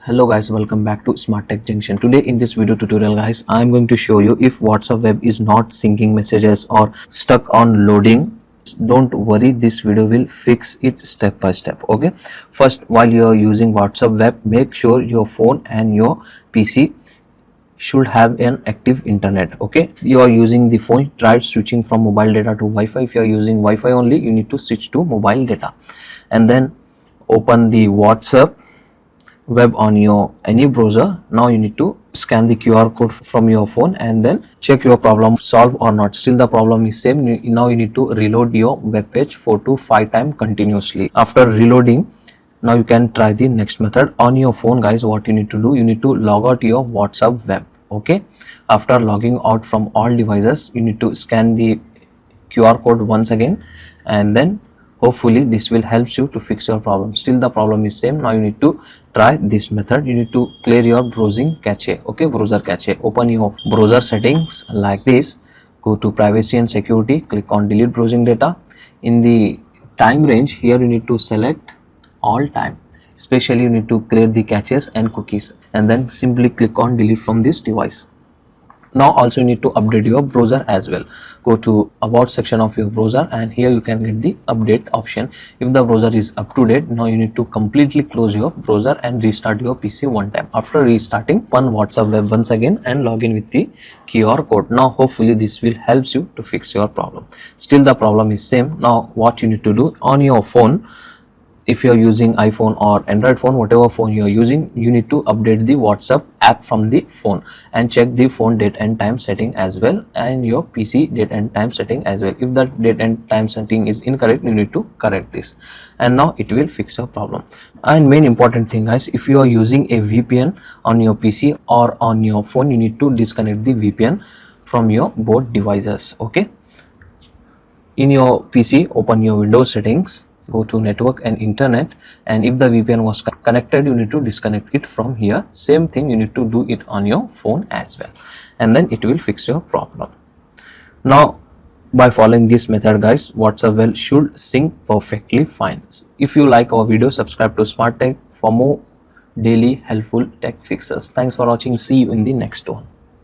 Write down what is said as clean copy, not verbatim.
Hello guys, welcome back to Smart Tech Junction. Today in this video tutorial guys, I am going to show you if WhatsApp web is not syncing messages or stuck on loading. Don't worry, this video will fix it step by step. Okay, first, while you are using WhatsApp web, make sure your phone and your PC should have an active internet. Okay, you are using the phone, try switching from mobile data to Wi-Fi. If you are using Wi-Fi only, you need to switch to mobile data and then open the WhatsApp web on your any browser. Now you need to scan the QR code from your phone and then check your problem solved or not. Still the problem is same. Now you need to reload your web page 4 to 5 times continuously. After reloading, now you can try the next method on your phone guys. What you need to do, you need to log out your WhatsApp web. Okay, after logging out from all devices, you need to scan the QR code once again and then hopefully this will help you to fix your problem. Still the problem is same. Now you need to try this method. You need to clear your browsing cache. Okay, browser cache. Open your browser settings like this, go to privacy and security, click on delete browsing data. In the time range, here you need to select all time, especially you need to clear the caches and cookies and then simply click on delete from this device. Now also you need to update your browser as well. Go to about section of your browser and here you can get the update option. If the browser is up to date, now you need to completely close your browser and restart your PC one time. After restarting, open WhatsApp web once again and log in with the QR code. Now hopefully this will help you to fix your problem. Still the problem is same. Now what you need to do on your phone, if you are using iPhone or Android phone, whatever phone you are using, you need to update the WhatsApp app from the phone and check the phone date and time setting as well and your PC date and time setting as well. If the date and time setting is incorrect, you need to correct this and now it will fix your problem. And main important thing guys, if you are using a VPN on your PC or on your phone, you need to disconnect the VPN from your both devices. Okay, in your PC, open your Windows settings, go to network and internet, and if the VPN was connected, you need to disconnect it from here. Same thing you need to do it on your phone as well and then it will fix your problem. Now by following this method guys, WhatsApp web should sync perfectly fine. If you like our video, subscribe to Smart Tech for more daily helpful tech fixes. Thanks for watching. See you in the next one.